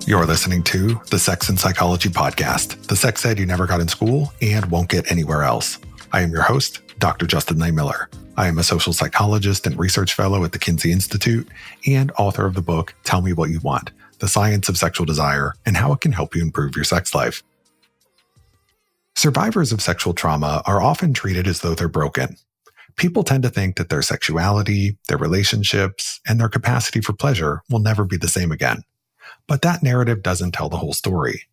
You're listening to the Sex and Psychology Podcast, the sex ed you never got in school and won't get anywhere else. I am your host, Dr. Justin Lehmiller. I am a social psychologist and research fellow at the Kinsey Institute and author of the book, Tell Me What You Want, The Science of Sexual Desire and How It Can Help You Improve Your Sex Life. Survivors of sexual trauma are often treated as though they're broken. People tend to think that their sexuality, their relationships, and their capacity for pleasure will never be the same again. But that narrative doesn't tell the whole story.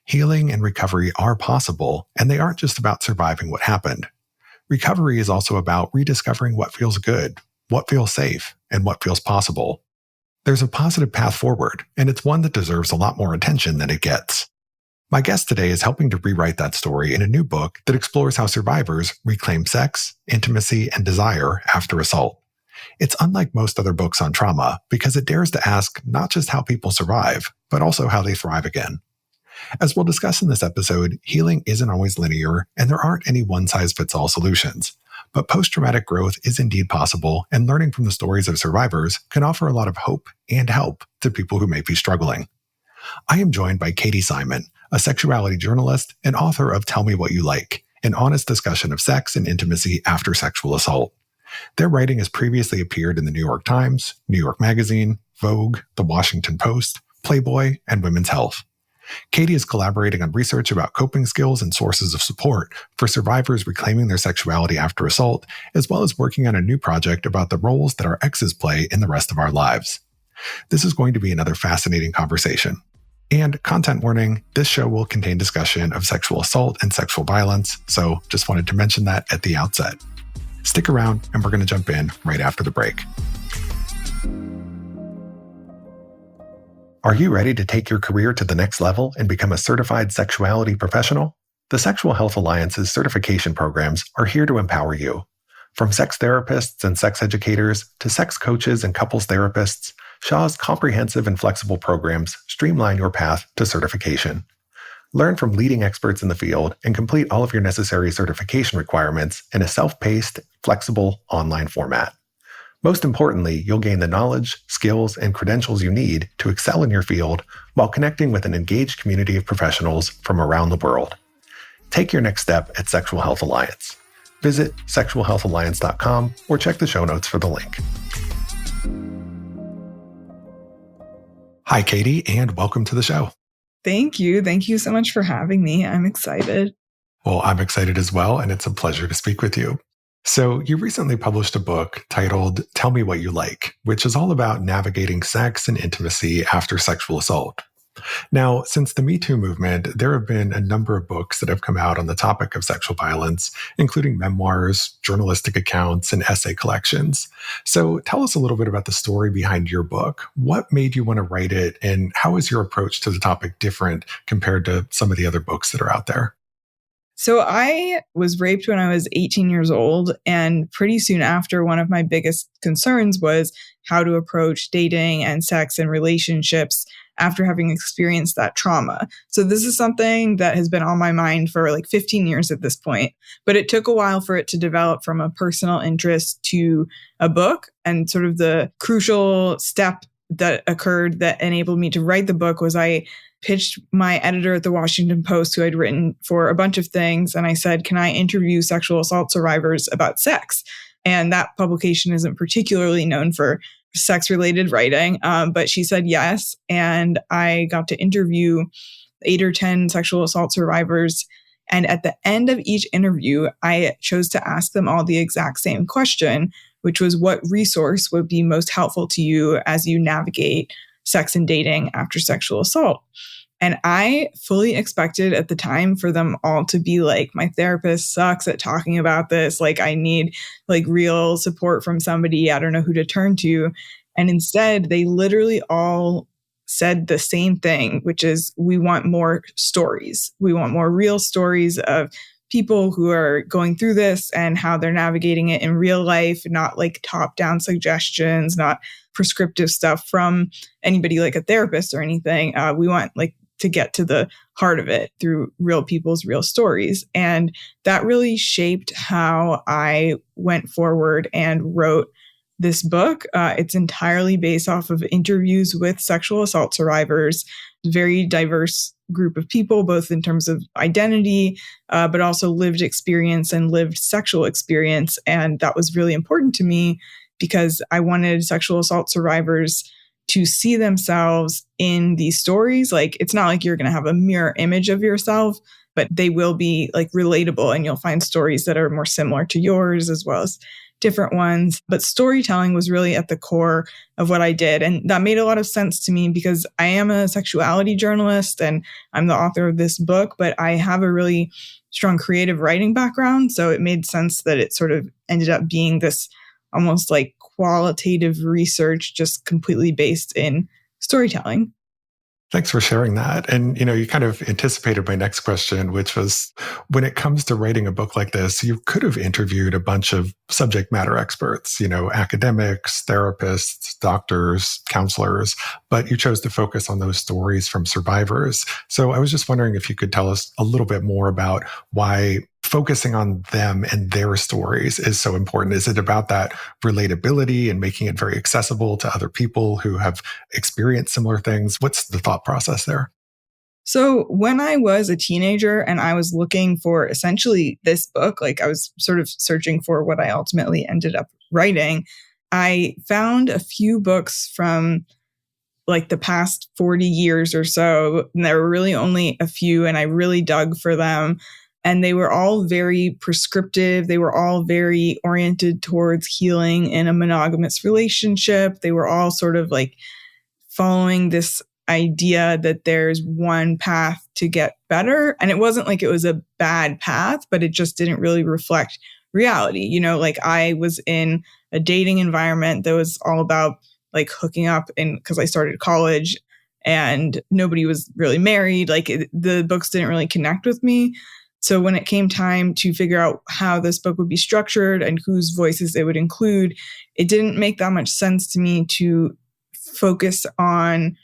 Healing and recovery are possible, and they aren't just about surviving what happened. Recovery is also about rediscovering what feels good, what feels safe, and what feels possible. There's a positive path forward, and it's one that deserves a lot more attention than it gets. My guest today is helping to rewrite that story in a new book that explores how survivors reclaim sex, intimacy, and desire after assault. It's unlike most other books on trauma because it dares to ask not just how people survive, but also how they thrive again. As we'll discuss in this episode, healing isn't always linear, and there aren't any one-size-fits-all solutions. But post-traumatic growth is indeed possible, and learning from the stories of survivors can offer a lot of hope and help to people who may be struggling. I am joined by Katie Simon, a sexuality journalist and author of Tell Me What You Like, an honest discussion of sex and intimacy after sexual assault. Their writing has previously appeared in the New York Times, New York Magazine, Vogue, The Washington Post, Playboy, and Women's Health. Katie is collaborating on research about coping skills and sources of support for survivors reclaiming their sexuality after assault, as well as working on a new project about the roles that our exes play in the rest of our lives. This is going to be another fascinating conversation. And content warning, this show will contain discussion of sexual assault and sexual violence, so just wanted to mention that at the outset. Stick around, and we're going to jump in right after the break. Are you ready to take your career to the next level and become a certified sexuality professional? The Sexual Health Alliance's certification programs are here to empower you. From sex therapists and sex educators to sex coaches and couples therapists, Shaw's comprehensive and flexible programs streamline your path to certification. Learn from leading experts in the field and complete all of your necessary certification requirements in a self-paced, flexible online format. Most importantly, you'll gain the knowledge, skills, and credentials you need to excel in your field while connecting with an engaged community of professionals from around the world. Take your next step at Sexual Health Alliance. Visit sexualhealthalliance.com or check the show notes for the link. Hi, Katie, and welcome to the show. Thank you. Thank you so much for having me. I'm excited. Well, I'm excited as well, and it's a pleasure to speak with you. So you recently published a book titled Tell Me What You Like, which is all about navigating sex and intimacy after sexual assault. Now, since the Me Too movement, there have been a number of books that have come out on the topic of sexual violence, including memoirs, journalistic accounts, and essay collections. So tell us a little bit about the story behind your book. What made you want to write it, and how is your approach to the topic different compared to some of the other books that are out there? So I was raped when I was 18 years old, and pretty soon after, one of my biggest concerns was how to approach dating and sex and relationships after having experienced that trauma. So this is something that has been on my mind for like 15 years at this point, but it took a while for it to develop from a personal interest to a book. And sort of the crucial step that occurred that enabled me to write the book was I pitched my editor at the Washington Post, who I'd written for a bunch of things. And I said, can I interview sexual assault survivors about sex? And that publication isn't particularly known for sex-related writing, but she said yes. And I got to interview 8 or 10 sexual assault survivors. And at the end of each interview, I chose to ask them all the exact same question, which was what resource would be most helpful to you as you navigate sex and dating after sexual assault. And I fully expected at the time for them all to be like, my therapist sucks at talking about this. Like, I need like real support from somebody. I don't know who to turn to. And instead, they literally all said the same thing, which is we want more stories. We want more real stories of people who are going through this and how they're navigating it in real life, not like top-down suggestions, not prescriptive stuff from anybody like a therapist or anything. We want like to get to the heart of it through real people's real stories. And that really shaped how I went forward and wrote this book. It's entirely based off of interviews with sexual assault survivors, very diverse group of people, both in terms of identity, but also lived experience and lived sexual experience. And that was really important to me because I wanted sexual assault survivors to see themselves in these stories. Like, it's not like you're going to have a mirror image of yourself, but they will be like relatable, and you'll find stories that are more similar to yours as well as different ones. But storytelling was really at the core of what I did. And that made a lot of sense to me because I am a sexuality journalist and I'm the author of this book, but I have a really strong creative writing background. So it made sense that it sort of ended up being this almost like qualitative research, just completely based in storytelling. Thanks for sharing that. And, you kind of anticipated my next question, which was, when it comes to writing a book like this, you could have interviewed a bunch of subject matter experts, academics, therapists, doctors, counselors, but you chose to focus on those stories from survivors. So I was just wondering if you could tell us a little bit more about why focusing on them and their stories is so important. Is it about that relatability and making it very accessible to other people who have experienced similar things? What's the thought process there? So when I was a teenager and I was looking for essentially this book, like I was sort of searching for what I ultimately ended up writing, I found a few books from like the past 40 years or so. And there were really only a few, and I really dug for them. And they were all very prescriptive. They were all very oriented towards healing in a monogamous relationship. They were all sort of like following this idea that there's one path to get better. And it wasn't like it was a bad path, but it just didn't really reflect reality. Like I was in a dating environment that was all about like hooking up, and because I started college and nobody was really married, the books didn't really connect with me. So when it came time to figure out how this book would be structured and whose voices it would include, it didn't make that much sense to me to focus on,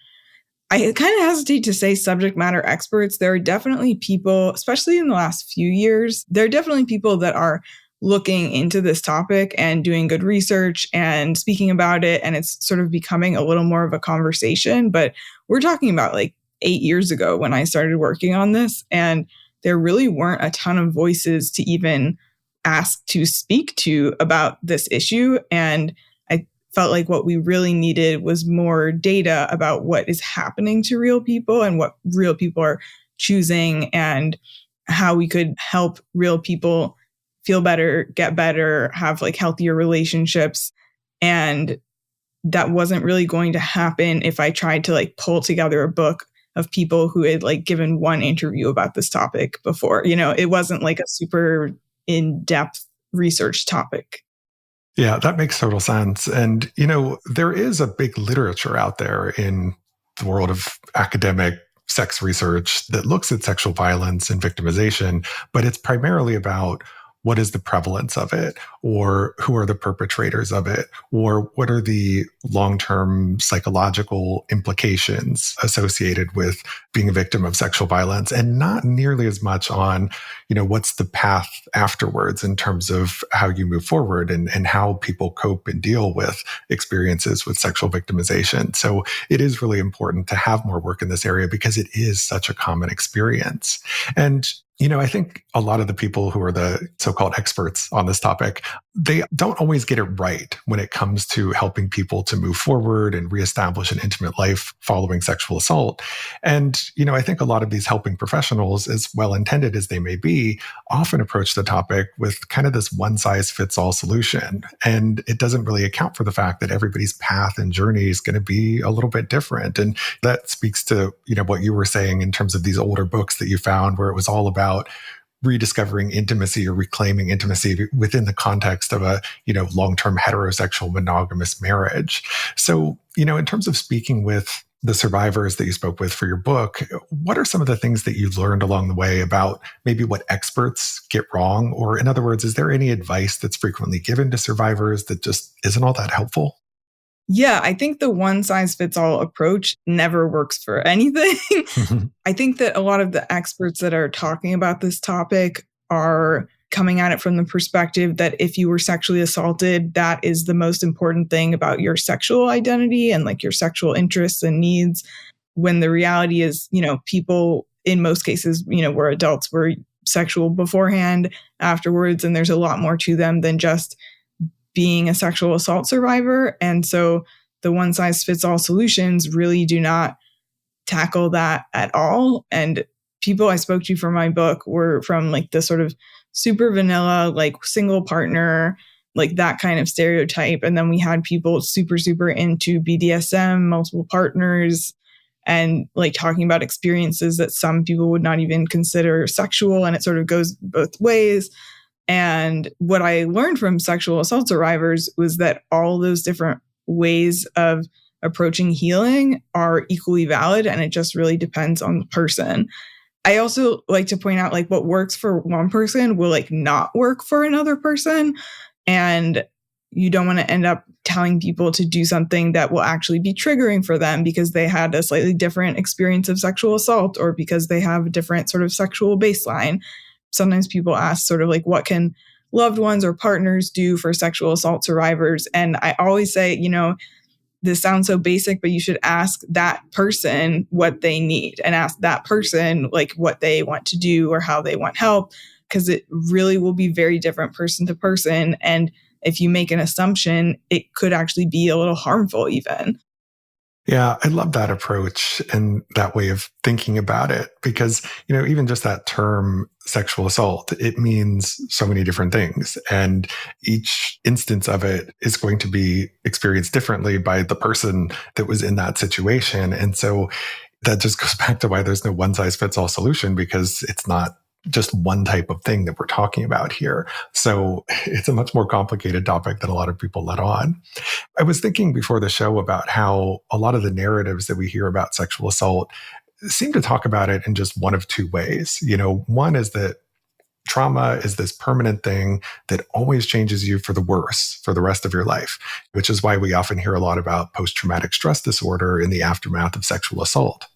I kind of hesitate to say subject matter experts. There are definitely people, especially in the last few years, there are definitely people that are looking into this topic and doing good research and speaking about it. And it's sort of becoming a little more of a conversation. But we're talking about like 8 years ago when I started working on this. And there really weren't a ton of voices to even ask to speak to about this issue. And I felt like what we really needed was more data about what is happening to real people and what real people are choosing, and how we could help real people feel better, get better, have like healthier relationships. And that wasn't really going to happen if I tried to like pull together a book of people who had like given one interview about this topic before. It wasn't like a super in-depth research topic. Yeah, that makes total sense. And, there is a big literature out there in the world of academic sex research that looks at sexual violence and victimization, but it's primarily about what is the prevalence of it, or who are the perpetrators of it, or what are the long-term psychological implications associated with being a victim of sexual violence, and not nearly as much on, what's the path afterwards in terms of how you move forward and how people cope and deal with experiences with sexual victimization. So it is really important to have more work in this area because it is such a common experience. And I think a lot of the people who are the so-called experts on this topic, they don't always get it right when it comes to helping people to move forward and reestablish an intimate life following sexual assault. And, I think a lot of these helping professionals, as well-intended as they may be, often approach the topic with kind of this one-size-fits-all solution. And it doesn't really account for the fact that everybody's path and journey is going to be a little bit different. And that speaks to, what you were saying in terms of these older books that you found, where it was all about rediscovering intimacy or reclaiming intimacy within the context of a, long-term heterosexual monogamous marriage. So, in terms of speaking with the survivors that you spoke with for your book, what are some of the things that you learned along the way about maybe what experts get wrong? Or in other words, is there any advice that's frequently given to survivors that just isn't all that helpful? Yeah, I think the one size fits all approach never works for anything. I think that a lot of the experts that are talking about this topic are coming at it from the perspective that if you were sexually assaulted, that is the most important thing about your sexual identity and like your sexual interests and needs. When the reality is, people in most cases, were adults, were sexual beforehand, afterwards, and there's a lot more to them than just being a sexual assault survivor. And so the one size fits all solutions really do not tackle that at all. And people I spoke to for my book were from like the sort of super vanilla, like single partner, like that kind of stereotype. And then we had people super, super into BDSM, multiple partners, and like talking about experiences that some people would not even consider sexual. And it sort of goes both ways. And what I learned from sexual assault survivors was that all those different ways of approaching healing are equally valid. And it just really depends on the person. I also like to point out like what works for one person will like not work for another person. And you don't want to end up telling people to do something that will actually be triggering for them because they had a slightly different experience of sexual assault or because they have a different sort of sexual baseline. Sometimes people ask sort of like, what can loved ones or partners do for sexual assault survivors? And I always say, this sounds so basic, but you should ask that person what they need and ask that person like what they want to do or how they want help, because it really will be very different person to person. And if you make an assumption, it could actually be a little harmful even. Yeah, I love that approach and that way of thinking about it because, even just that term sexual assault, it means so many different things. And each instance of it is going to be experienced differently by the person that was in that situation. And so that just goes back to why there's no one size fits all solution, because it's not just one type of thing that we're talking about here. So it's a much more complicated topic than a lot of people let on. I was thinking before the show about how a lot of the narratives that we hear about sexual assault seem to talk about it in just one of two ways. One is that trauma is this permanent thing that always changes you for the worse for the rest of your life, which is why we often hear a lot about post-traumatic stress disorder in the aftermath of sexual assault.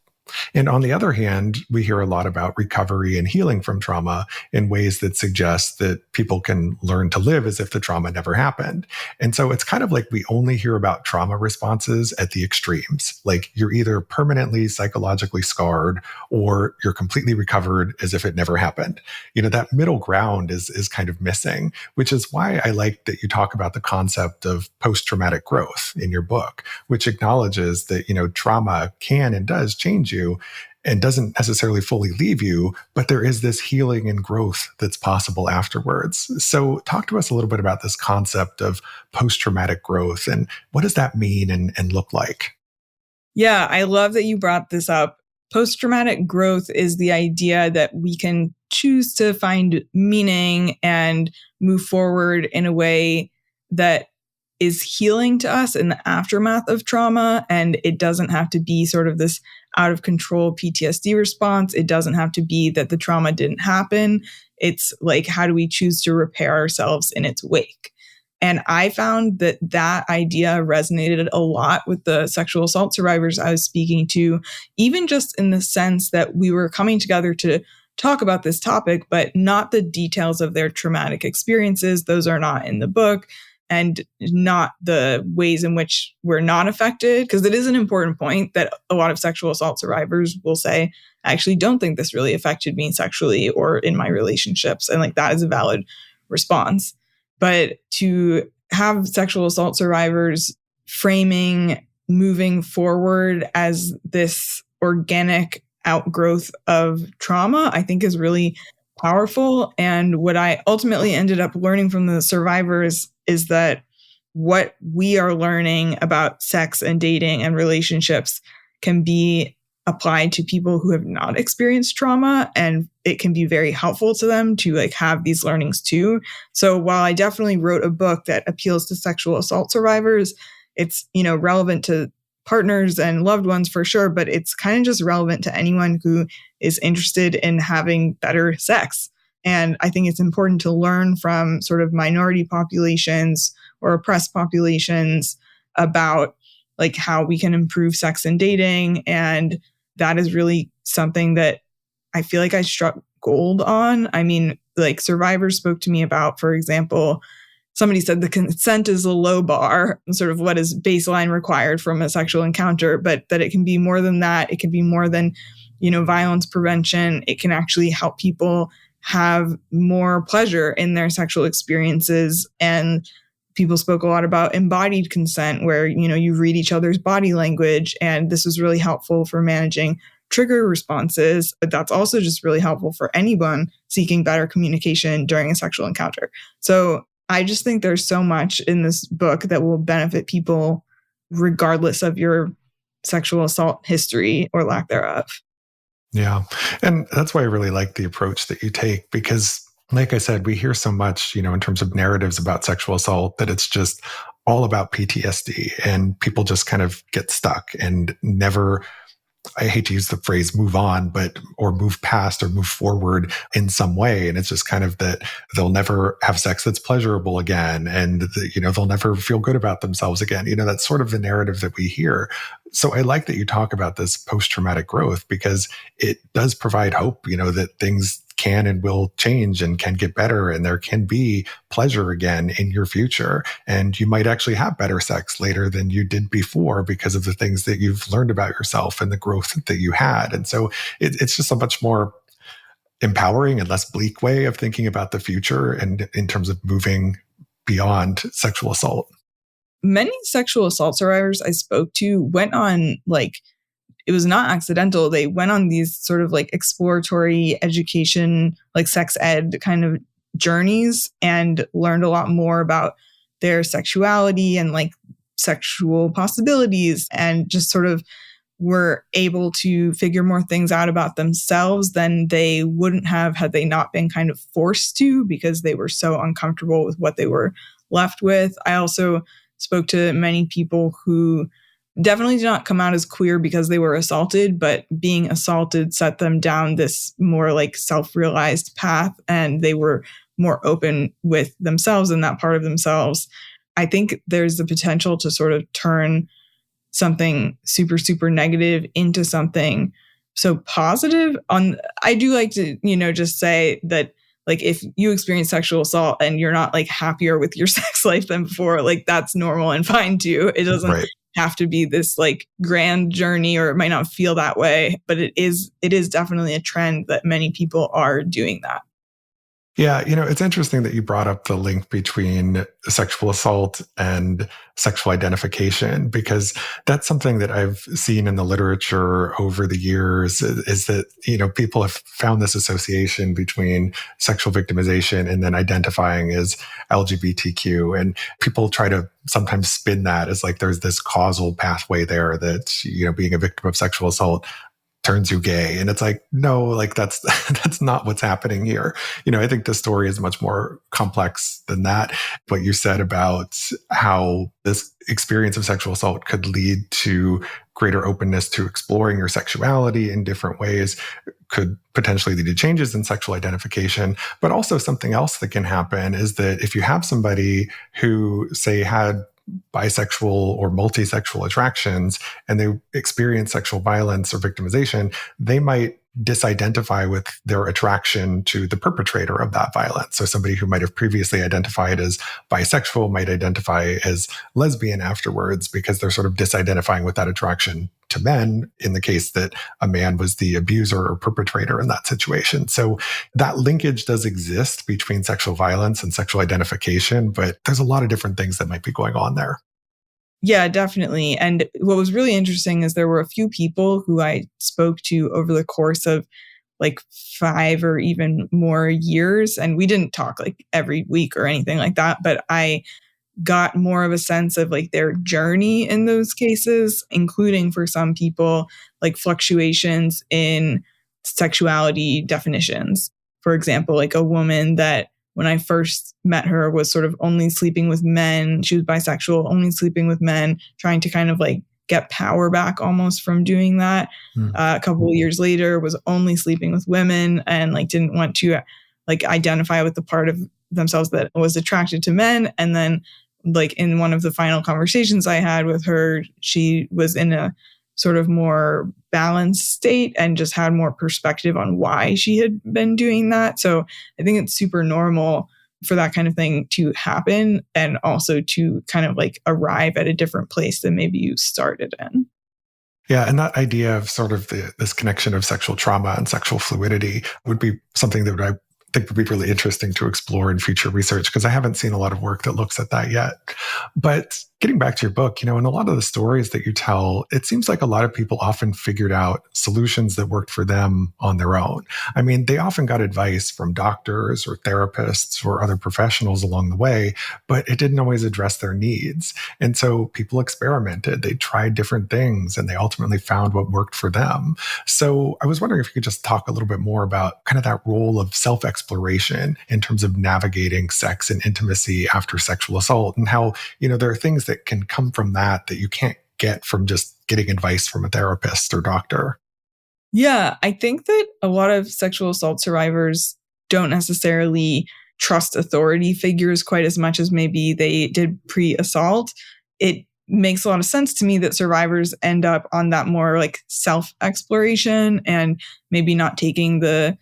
And on the other hand, we hear a lot about recovery and healing from trauma in ways that suggest that people can learn to live as if the trauma never happened. And so it's kind of like we only hear about trauma responses at the extremes. Like you're either permanently psychologically scarred or you're completely recovered as if it never happened. That middle ground is kind of missing, which is why I like that you talk about the concept of post-traumatic growth in your book, which acknowledges that, trauma can and does change you and doesn't necessarily fully leave you, but there is this healing and growth that's possible afterwards. So talk to us a little bit about this concept of post-traumatic growth and what does that mean and look like? Yeah, I love that you brought this up. Post-traumatic growth is the idea that we can choose to find meaning and move forward in a way that is healing to us in the aftermath of trauma. And it doesn't have to be sort of this out of control PTSD response. It doesn't have to be that the trauma didn't happen. It's like, how do we choose to repair ourselves in its wake? And I found that that idea resonated a lot with the sexual assault survivors I was speaking to, even just in the sense that we were coming together to talk about this topic, but not the details of their traumatic experiences. Those are not in the book. And not the ways in which we're not affected, because it is an important point that a lot of sexual assault survivors will say, I actually don't think this really affected me sexually or in my relationships. And like that is a valid response. But to have sexual assault survivors framing moving forward as this organic outgrowth of trauma, I think is really powerful. And what I ultimately ended up learning from the survivors is that what we are learning about sex and dating and relationships can be applied to people who have not experienced trauma, and it can be very helpful to them to like have these learnings too. So while I definitely wrote a book that appeals to sexual assault survivors, it's, relevant to partners and loved ones for sure, but it's kind of just relevant to anyone who is interested in having better sex. And I think it's important to learn from sort of minority populations or oppressed populations about like how we can improve sex and dating. And that is really something that I feel like I struck gold on. I mean, like survivors spoke to me about, for example, somebody said the consent is a low bar, sort of what is baseline required from a sexual encounter, but that it can be more than that. It can be more than, violence prevention. It can actually help people have more pleasure in their sexual experiences. And people spoke a lot about embodied consent, where, you read each other's body language. And this was really helpful for managing trigger responses, but that's also just really helpful for anyone seeking better communication during a sexual encounter. So I just think there's so much in this book that will benefit people regardless of your sexual assault history or lack thereof. Yeah. And that's why I really like the approach that you take, because like I said, we hear so much, in terms of narratives about sexual assault, that it's just all about PTSD, and people just kind of get stuck and never, I hate to use the phrase move on, or move past or move forward in some way. And it's just kind of that they'll never have sex that's pleasurable again. And, they'll never feel good about themselves again. That's sort of the narrative that we hear. So I like that you talk about this post-traumatic growth, because it does provide hope, that things can and will change and can get better, and there can be pleasure again in your future. And you might actually have better sex later than you did before because of the things that you've learned about yourself and the growth that you had. And so it's just a much more empowering and less bleak way of thinking about the future, and in terms of moving beyond sexual assault. Many sexual assault survivors I spoke to went on, it was not accidental. They went on these sort of exploratory education, sex ed kind of journeys, and learned a lot more about their sexuality and sexual possibilities, and just sort of were able to figure more things out about themselves than they wouldn't have had they not been kind of forced to, because they were so uncomfortable with what they were left with. I also spoke to many people who definitely did not come out as queer because they were assaulted, but being assaulted set them down this more self-realized path, and they were more open with themselves and that part of themselves. I think there's the potential to sort of turn something super, super negative into something so positive. I do like to, just say that if you experience sexual assault and you're not happier with your sex life than before, that's normal and fine too. It doesn't have to be this grand journey, or it might not feel that way, but it is definitely a trend that many people are doing that. Yeah, it's interesting that you brought up the link between sexual assault and sexual identification, because that's something that I've seen in the literature over the years, is that, people have found this association between sexual victimization and then identifying as LGBTQ. And people try to sometimes spin that as there's this causal pathway there that, being a victim of sexual assault turns you gay. And it's no, that's not what's happening here. I think the story is much more complex than that. What you said about how this experience of sexual assault could lead to greater openness to exploring your sexuality in different ways could potentially lead to changes in sexual identification. But also something else that can happen is that if you have somebody who, say, had bisexual or multisexual attractions and they experience sexual violence or victimization, they might disidentify with their attraction to the perpetrator of that violence. So somebody who might have previously identified as bisexual might identify as lesbian afterwards, because they're sort of disidentifying with that attraction to men, in the case that a man was the abuser or perpetrator in that situation. So that linkage does exist between sexual violence and sexual identification, but there's a lot of different things that might be going on there. Yeah, definitely. And what was really interesting is there were a few people who I spoke to over the course of 5 or even more years. And we didn't talk every week or anything like that, but I got more of a sense of their journey in those cases, including for some people, fluctuations in sexuality definitions. For example, a woman that when I first met her was sort of only sleeping with men. She was bisexual, only sleeping with men, trying to kind of get power back almost from doing that. A couple of years later was only sleeping with women and didn't want to identify with the part of themselves that was attracted to men. And then in one of the final conversations I had with her, she was in a sort of more balanced state and just had more perspective on why she had been doing that. So I think it's super normal for that kind of thing to happen, and also to kind of like arrive at a different place than maybe you started in. Yeah, and that idea of sort of this connection of sexual trauma and sexual fluidity would be something that I think would be really interesting to explore in future research, because I haven't seen a lot of work that looks at that yet. But getting back to your book, in a lot of the stories that you tell, it seems like a lot of people often figured out solutions that worked for them on their own. I mean, they often got advice from doctors or therapists or other professionals along the way, but it didn't always address their needs. And so people experimented, they tried different things, and they ultimately found what worked for them. So I was wondering if you could just talk a little bit more about kind of that role of self-exploration in terms of navigating sex and intimacy after sexual assault, and how, there are things that can come from that you can't get from just getting advice from a therapist or doctor. Yeah, I think that a lot of sexual assault survivors don't necessarily trust authority figures quite as much as maybe they did pre-assault. It makes a lot of sense to me that survivors end up on that more like self-exploration, and maybe not taking the,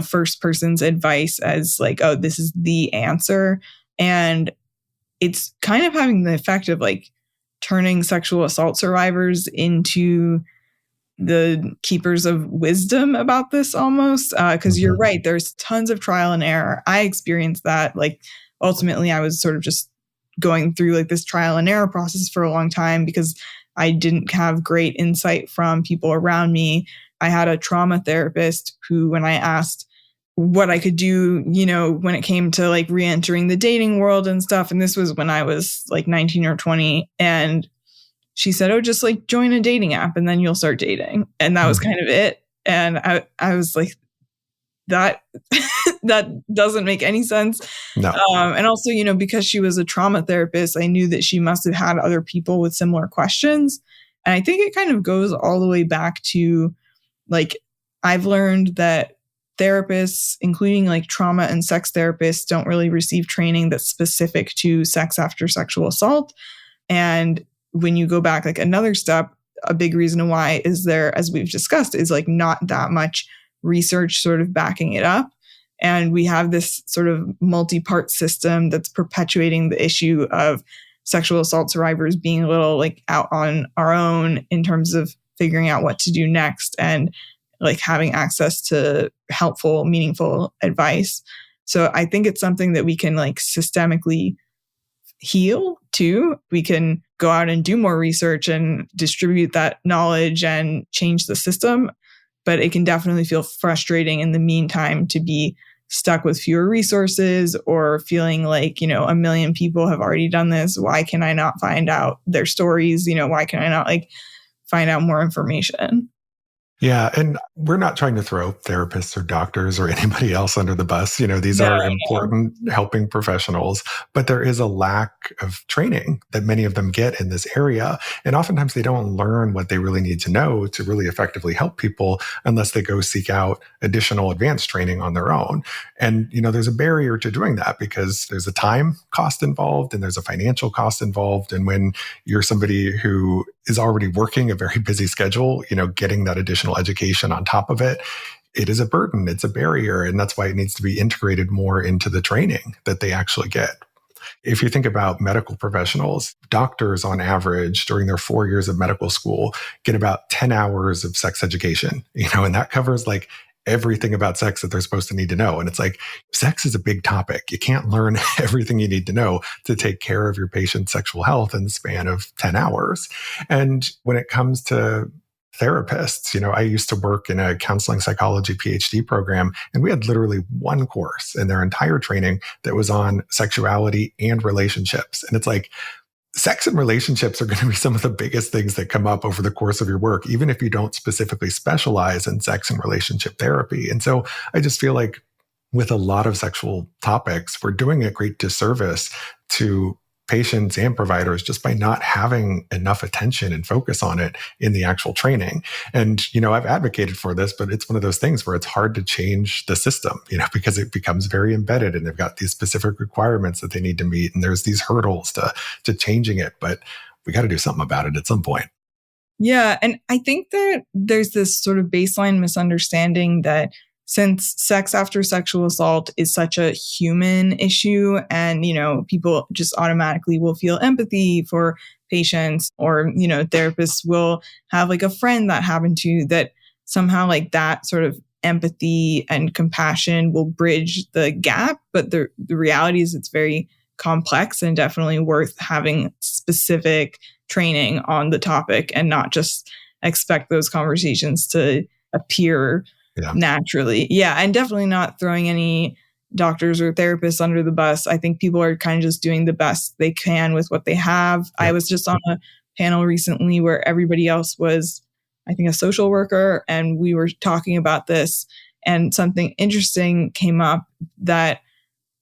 first person's advice as like, oh, this is the answer. And it's kind of having the effect of like turning sexual assault survivors into the keepers of wisdom about this almost. Because you're right, there's tons of trial and error. I experienced that. Like ultimately, I was sort of just going through like this trial and error process for a long time because I didn't have great insight from people around me. I had a trauma therapist who, when I asked what I could do, when it came to like re-entering the dating world and stuff. And this was when I was like 19 or 20. And she said, oh, just like join a dating app and then you'll start dating. And that was kind of it. And I was like, that doesn't make any sense. No. And also, because she was a trauma therapist, I knew that she must have had other people with similar questions. And I think it kind of goes all the way back to like, I've learned that therapists, including like trauma and sex therapists, don't really receive training that's specific to sex after sexual assault. And when you go back like another step, a big reason why is there, as we've discussed, is like not that much research sort of backing it up. And we have this sort of multi-part system that's perpetuating the issue of sexual assault survivors being a little like out on our own in terms of figuring out what to do next, and like having access to helpful, meaningful advice. So I think it's something that we can like systemically heal too. We can go out and do more research and distribute that knowledge and change the system. But it can definitely feel frustrating in the meantime to be stuck with fewer resources, or feeling like, a million people have already done this. Why can I not find out their stories? Why can I not like find out more information? Yeah. And we're not trying to throw therapists or doctors or anybody else under the bus. These are important helping professionals, but there is a lack of training that many of them get in this area. And oftentimes they don't learn what they really need to know to really effectively help people unless they go seek out additional advanced training on their own. And, there's a barrier to doing that because there's a time cost involved and there's a financial cost involved. And when you're somebody who is already working a very busy schedule, getting that additional education on top of it, it is a burden, it's a barrier. And that's why it needs to be integrated more into the training that they actually get. If you think about medical professionals, doctors on average during their 4 years of medical school get about 10 hours of sex education, and that covers like everything about sex that they're supposed to need to know. And it's like, sex is a big topic. You can't learn everything you need to know to take care of your patient's sexual health in the span of 10 hours. And when it comes to therapists, I used to work in a counseling psychology PhD program, and we had literally one course in their entire training that was on sexuality and relationships. And it's like, sex and relationships are going to be some of the biggest things that come up over the course of your work, even if you don't specifically specialize in sex and relationship therapy. And so I just feel like with a lot of sexual topics, we're doing a great disservice to patients and providers just by not having enough attention and focus on it in the actual training. And, I've advocated for this, but it's one of those things where it's hard to change the system, because it becomes very embedded and they've got these specific requirements that they need to meet. And there's these hurdles to changing it, but we got to do something about it at some point. Yeah. And I think that there's this sort of baseline misunderstanding that since sex after sexual assault is such a human issue and, people just automatically will feel empathy for patients or, therapists will have like a friend that happened to that somehow like that sort of empathy and compassion will bridge the gap. But the reality is it's very complex and definitely worth having specific training on the topic and not just expect those conversations to appear naturally. Yeah. And definitely not throwing any doctors or therapists under the bus. I think people are kind of just doing the best they can with what they have. Yeah. I was just on a panel recently where everybody else was, I think, a social worker, and we were talking about this, and something interesting came up that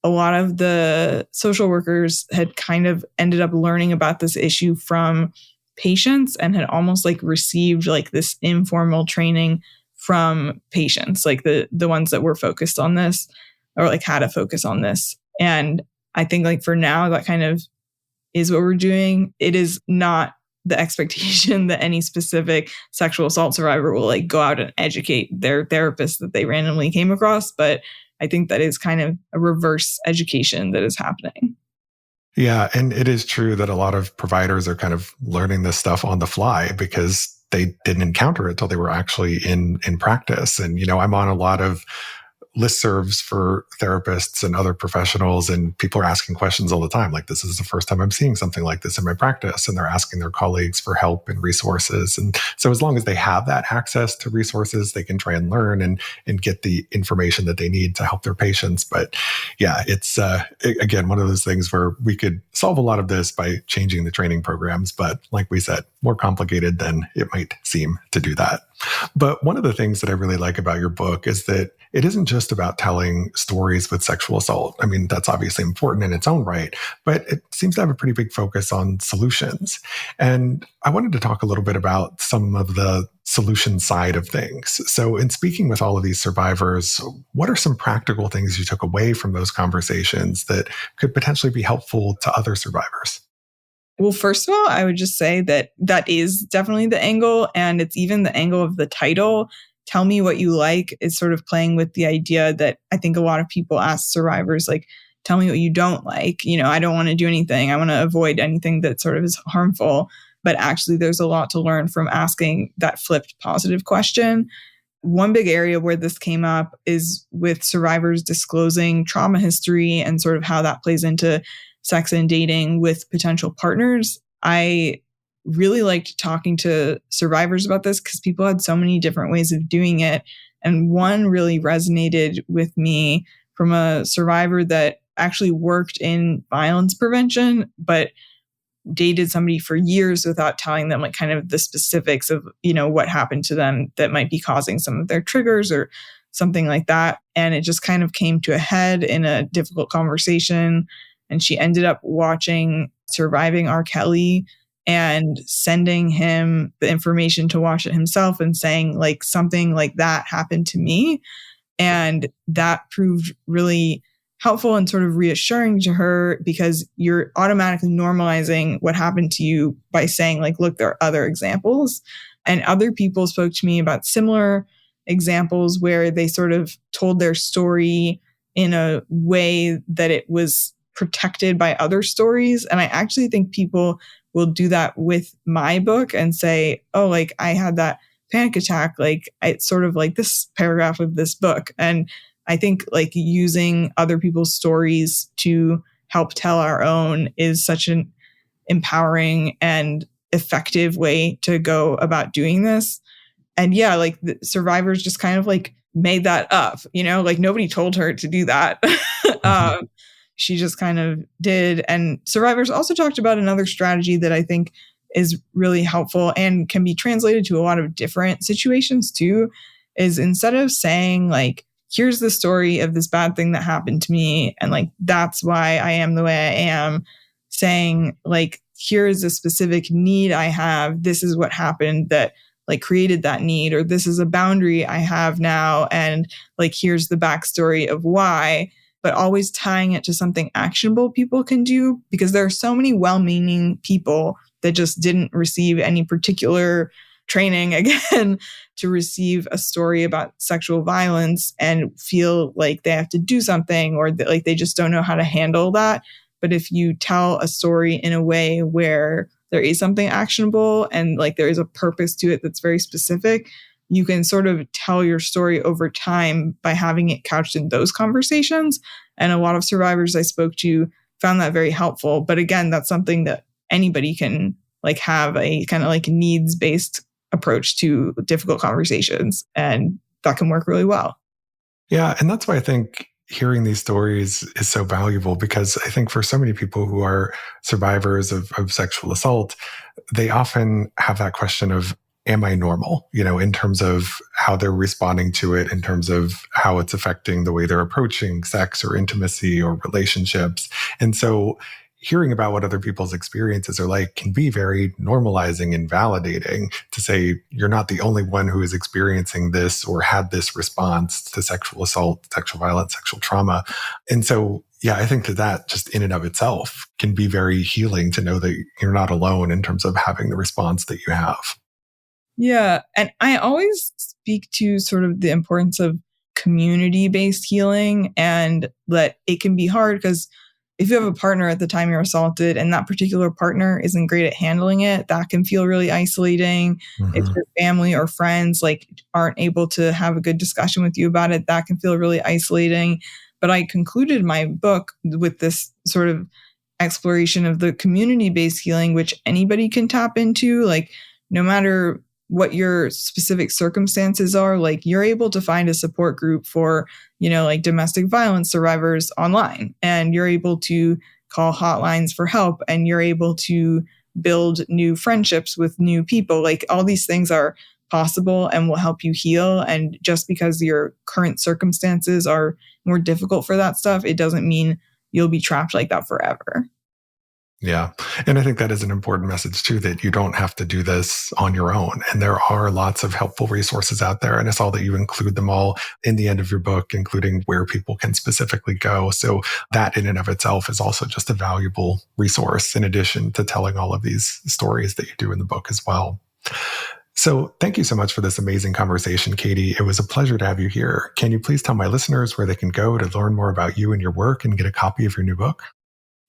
a lot of the social workers had kind of ended up learning about this issue from patients and had almost like received like this informal training from patients, like the ones that were focused on this or like had a focus on this. And I think like for now, that kind of is what we're doing. It is not the expectation that any specific sexual assault survivor will like go out and educate their therapist that they randomly came across. But I think that is kind of a reverse education that is happening. Yeah. And it is true that a lot of providers are kind of learning this stuff on the fly because they didn't encounter it till they were actually in practice. And, I'm on a lot of listservs for therapists and other professionals, and people are asking questions all the time. Like, this is the first time I'm seeing something like this in my practice. And they're asking their colleagues for help and resources. And so as long as they have that access to resources, they can try and learn and get the information that they need to help their patients. But yeah, it's, again, one of those things where we could solve a lot of this by changing the training programs. But like we said, more complicated than it might seem to do that. But one of the things that I really like about your book is that it isn't just about telling stories with sexual assault. I mean, that's obviously important in its own right, but it seems to have a pretty big focus on solutions. And I wanted to talk a little bit about some of the solution side of things. So in speaking with all of these survivors, what are some practical things you took away from those conversations that could potentially be helpful to other survivors? Well, first of all, I would just say that is definitely the angle. And it's even the angle of the title. Tell me what you like is sort of playing with the idea that I think a lot of people ask survivors, like, tell me what you don't like. I don't want to do anything. I want to avoid anything that sort of is harmful. But actually, there's a lot to learn from asking that flipped positive question. One big area where this came up is with survivors disclosing trauma history and sort of how that plays into sex and dating with potential partners. I really liked talking to survivors about this because people had so many different ways of doing it. And one really resonated with me from a survivor that actually worked in violence prevention, but dated somebody for years without telling them like kind of the specifics of, what happened to them that might be causing some of their triggers or something like that. And it just kind of came to a head in a difficult conversation. And she ended up watching Surviving R. Kelly and sending him the information to watch it himself and saying like something like that happened to me. And that proved really helpful and sort of reassuring to her because you're automatically normalizing what happened to you by saying like, look, there are other examples. And other people spoke to me about similar examples where they sort of told their story in a way that it was protected by other stories. And I actually think people will do that with my book and say, oh, like I had that panic attack. Like it's sort of like this paragraph of this book. And I think like using other people's stories to help tell our own is such an empowering and effective way to go about doing this. And yeah, like the survivors just kind of like made that up, like nobody told her to do that. She just kind of did. And survivors also talked about another strategy that I think is really helpful and can be translated to a lot of different situations too, is instead of saying like, here's the story of this bad thing that happened to me, and like, that's why I am the way I am, saying like, here is a specific need I have. This is what happened that like created that need, or this is a boundary I have now. And like, here's the backstory of why. But always tying it to something actionable people can do, because there are so many well-meaning people that just didn't receive any particular training again to receive a story about sexual violence and feel like they have to do something or that, like they just don't know how to handle that. But if you tell a story in a way where there is something actionable and like there is a purpose to it that's very specific, you can sort of tell your story over time by having it couched in those conversations. And a lot of survivors I spoke to found that very helpful. But again, that's something that anybody can like have a kind of like needs-based approach to difficult conversations. And that can work really well. Yeah. And that's why I think hearing these stories is so valuable, because I think for so many people who are survivors of sexual assault, they often have that question of, am I normal? You know, in terms of how they're responding to it, in terms of how it's affecting the way they're approaching sex or intimacy or relationships. And so hearing about what other people's experiences are like can be very normalizing and validating to say, you're not the only one who is experiencing this or had this response to sexual assault, sexual violence, sexual trauma. And so, yeah, I think that just in and of itself can be very healing to know that you're not alone in terms of having the response that you have. Yeah. And I always speak to sort of the importance of community-based healing, and that it can be hard because if you have a partner at the time you're assaulted and that particular partner isn't great at handling it, that can feel really isolating. Mm-hmm. If your family or friends like aren't able to have a good discussion with you about it, that can feel really isolating. But I concluded my book with this sort of exploration of the community-based healing, which anybody can tap into, like no matter what your specific circumstances are, like you're able to find a support group for, you know, like domestic violence survivors online, and you're able to call hotlines for help, and you're able to build new friendships with new people. Like all these things are possible and will help you heal. And just because your current circumstances are more difficult for that stuff, it doesn't mean you'll be trapped like that forever. Yeah. And I think that is an important message too, that you don't have to do this on your own. And there are lots of helpful resources out there. And it's all that you include them all in the end of your book, including where people can specifically go. So that in and of itself is also just a valuable resource in addition to telling all of these stories that you do in the book as well. So thank you so much for this amazing conversation, Katie. It was a pleasure to have you here. Can you please tell my listeners where they can go to learn more about you and your work and get a copy of your new book?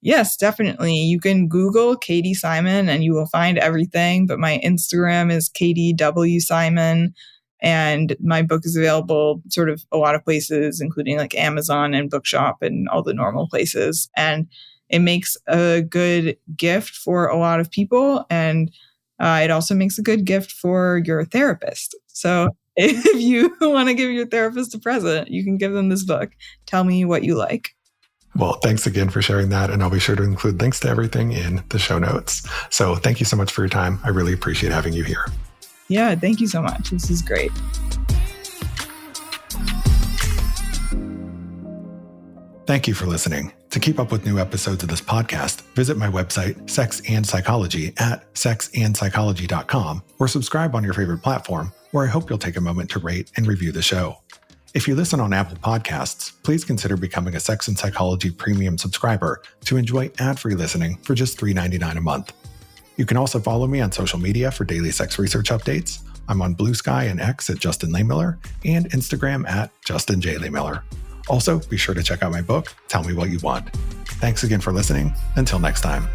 Yes, definitely. You can Google Katie Simon and you will find everything. But my Instagram is Katie W. Simon. And my book is available sort of a lot of places, including like Amazon and Bookshop and all the normal places. And it makes a good gift for a lot of people. And it also makes a good gift for your therapist. So if you want to give your therapist a present, you can give them this book. Tell me what you like. Well, thanks again for sharing that. And I'll be sure to include links to everything in the show notes. So thank you so much for your time. I really appreciate having you here. Yeah, thank you so much. This is great. Thank you for listening. To keep up with new episodes of this podcast, visit my website, Sex and Psychology, at sexandpsychology.com, or subscribe on your favorite platform, where I hope you'll take a moment to rate and review the show. If you listen on Apple Podcasts, please consider becoming a Sex and Psychology Premium subscriber to enjoy ad-free listening for just $3.99 a month. You can also follow me on social media for daily sex research updates. I'm on Blue Sky and X at Justin Lehmiller and Instagram at Justin J. Lehmiller. Also, be sure to check out my book, Tell Me What You Want. Thanks again for listening. Until next time.